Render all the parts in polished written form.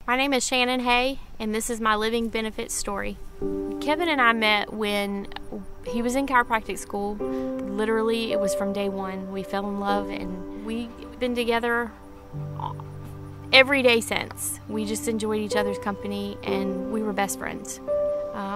My name is Shannon Hay, and this is my living benefits story. Kevin and I met when he was in chiropractic school. Literally, it was from day one. We fell in love, and we've been together every day since. We just enjoyed each other's company, and we were best friends.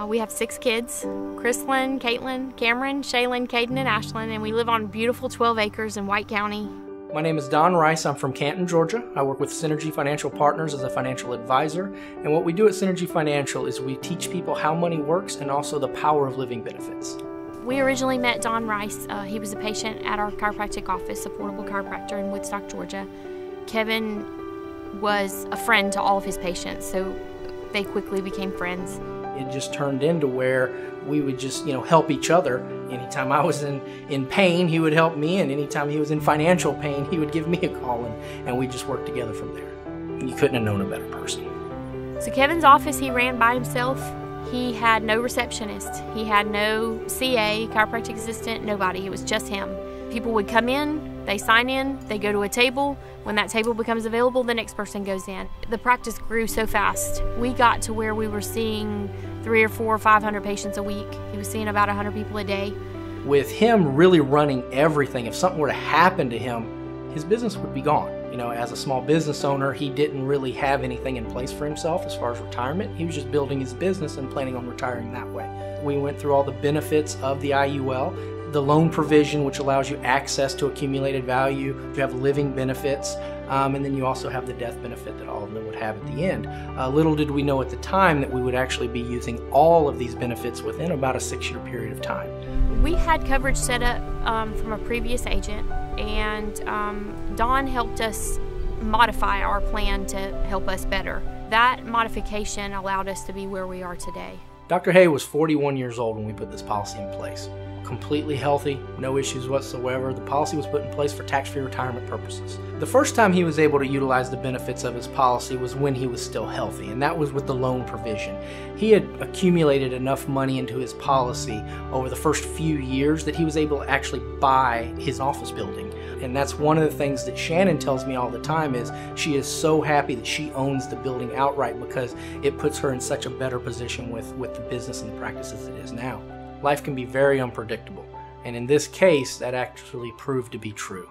We have 6 kids: Chrislyn, Caitlin, Cameron, Shaylin, Caden, and Ashlyn, and we live on beautiful 12 acres in White County. My name is Don Rice. I'm from Canton, Georgia. I work with Synergy Financial Partners as a financial advisor. And what we do at Synergy Financial is we teach people how money works and also the power of living benefits. We originally met Don Rice. He was a patient at our chiropractic office, a portable chiropractor in Woodstock, Georgia. Kevin was a friend to all of his patients, so they quickly became friends. It just turned into where we would just, help each other. Anytime I was in pain, he would help me, and anytime he was in financial pain, he would give me a call, and we just worked together from there. You couldn't have known a better person. So Kevin's office he ran by himself. He had no receptionist. He had no CA, chiropractic assistant, nobody. It was just him. People would come in, they sign in, they go to a table. When that table becomes available, the next person goes in. The practice grew so fast. We got to where we were seeing 300 or 400 or 500 patients a week. He was seeing about 100 people a day. With him really running everything, if something were to happen to him, his business would be gone. As a small business owner, he didn't really have anything in place for himself as far as retirement. He was just building his business and planning on retiring that way. We went through all the benefits of the IUL, the loan provision, which allows you access to accumulated value. You have living benefits, and then you also have the death benefit that all of them would have at the end. Little did we know at the time that we would actually be using all of these benefits within about a 6-year period of time. We had coverage set up from a previous agent, and Don helped us modify our plan to help us better. That modification allowed us to be where we are today. Dr. Hay was 41 years old when we put this policy in place. Completely healthy, no issues whatsoever. The policy was put in place for tax-free retirement purposes. The first time he was able to utilize the benefits of his policy was when he was still healthy, and that was with the loan provision. He had accumulated enough money into his policy over the first few years that he was able to actually buy his office building. And that's one of the things that Shannon tells me all the time is she is so happy that she owns the building outright because it puts her in such a better position with the business and the practices it is now. Life can be very unpredictable, and in this case, that actually proved to be true.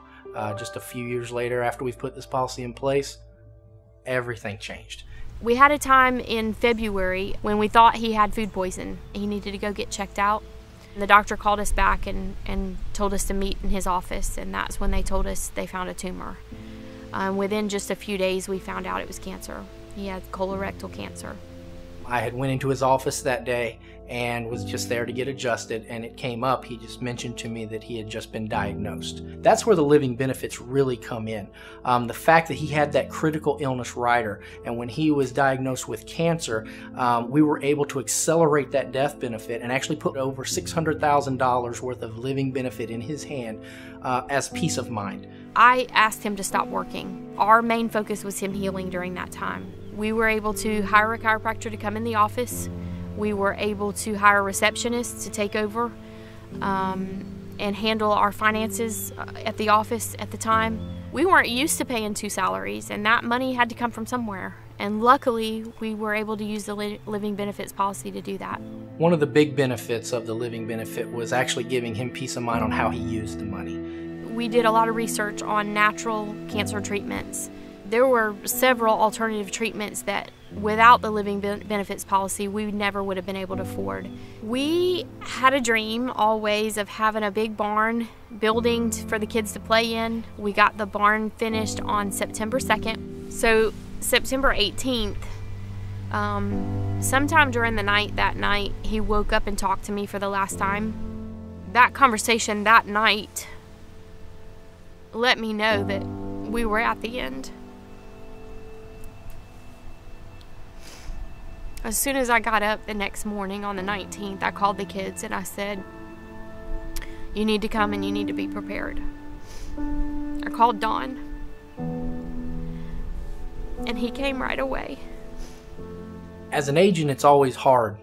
Just a few years later, after we've put this policy in place, everything changed. We had a time in February when we thought he had food poison. He needed to go get checked out. The doctor called us back and told us to meet in his office, and that's when they told us they found a tumor. Within just a few days, we found out it was cancer. He had colorectal cancer. I had went into his office that day and was just there to get adjusted, and it came up. He just mentioned to me that he had just been diagnosed. That's where the living benefits really come in. The fact that he had that critical illness rider, and when he was diagnosed with cancer, we were able to accelerate that death benefit and actually put over $600,000 worth of living benefit in his hand as peace of mind. I asked him to stop working. Our main focus was him healing during that time. We were able to hire a chiropractor to come in the office. We were able to hire receptionists to take over and handle our finances at the office at the time. We weren't used to paying 2 salaries, and that money had to come from somewhere. And luckily, we were able to use the living benefits policy to do that. One of the big benefits of the living benefit was actually giving him peace of mind on how he used the money. We did a lot of research on natural cancer treatments. There were several alternative treatments that without the living benefits policy, we never would have been able to afford. We had a dream always of having a big barn building for the kids to play in. We got the barn finished on September 2nd. So September 18th, sometime during the night that night, he woke up and talked to me for the last time. That conversation that night let me know that we were at the end. As soon as I got up the next morning on the 19th, I called the kids and I said, "You need to come and you need to be prepared." I called Don, and he came right away. As an agent, it's always hard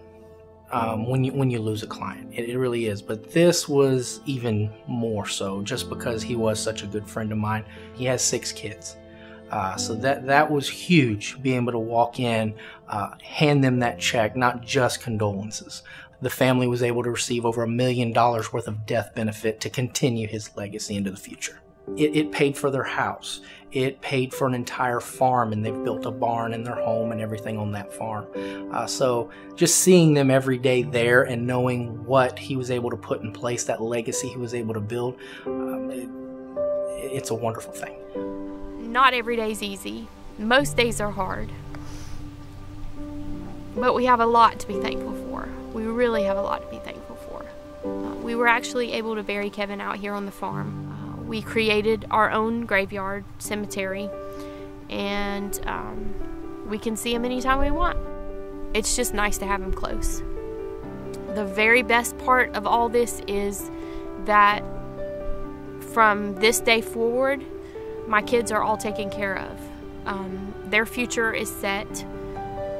when you lose a client. It really is. But this was even more so just because he was such a good friend of mine. He has 6 kids. So that was huge, being able to walk in, hand them that check, not just condolences. The family was able to receive over $1 million worth of death benefit to continue his legacy into the future. It paid for their house. It paid for an entire farm, and they've built a barn in their home and everything on that farm. So just seeing them every day there and knowing what he was able to put in place, that legacy he was able to build, it's a wonderful thing. Not every day's easy. Most days are hard. But we have a lot to be thankful for. We really have a lot to be thankful for. We were actually able to bury Kevin out here on the farm. We created our own graveyard cemetery, and we can see him anytime we want. It's just nice to have him close. The very best part of all this is that from this day forward, my kids are all taken care of. Their future is set.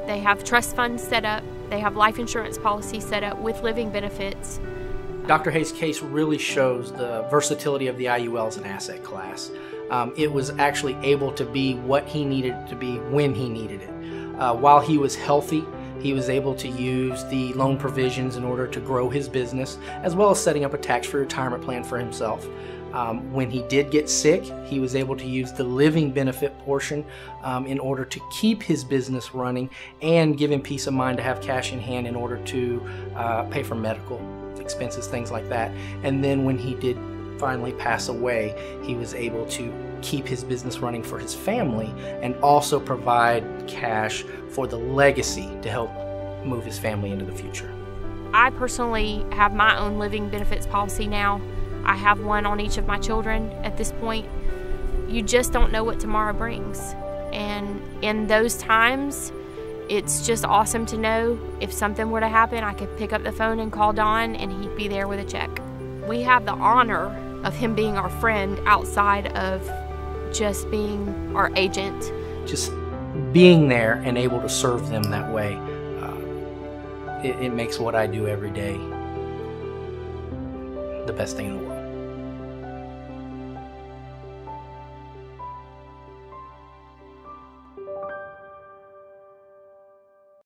They have trust funds set up. They have life insurance policies set up with living benefits. Dr. Hayes' case really shows the versatility of the IUL as an asset class. It was actually able to be what he needed it to be when he needed it. While he was healthy, he was able to use the loan provisions in order to grow his business, as well as setting up a tax-free retirement plan for himself. When he did get sick, he was able to use the living benefit portion in order to keep his business running and give him peace of mind to have cash in hand in order to pay for medical expenses, things like that. And then when he did finally pass away, he was able to keep his business running for his family and also provide cash for the legacy to help move his family into the future. I personally have my own living benefits policy now. I have one on each of my children at this point. You just don't know what tomorrow brings. And in those times, it's just awesome to know if something were to happen, I could pick up the phone and call Don and he'd be there with a check. We have the honor of him being our friend outside of just being our agent. Just being there and able to serve them that way, it makes what I do every day the best thing in the world.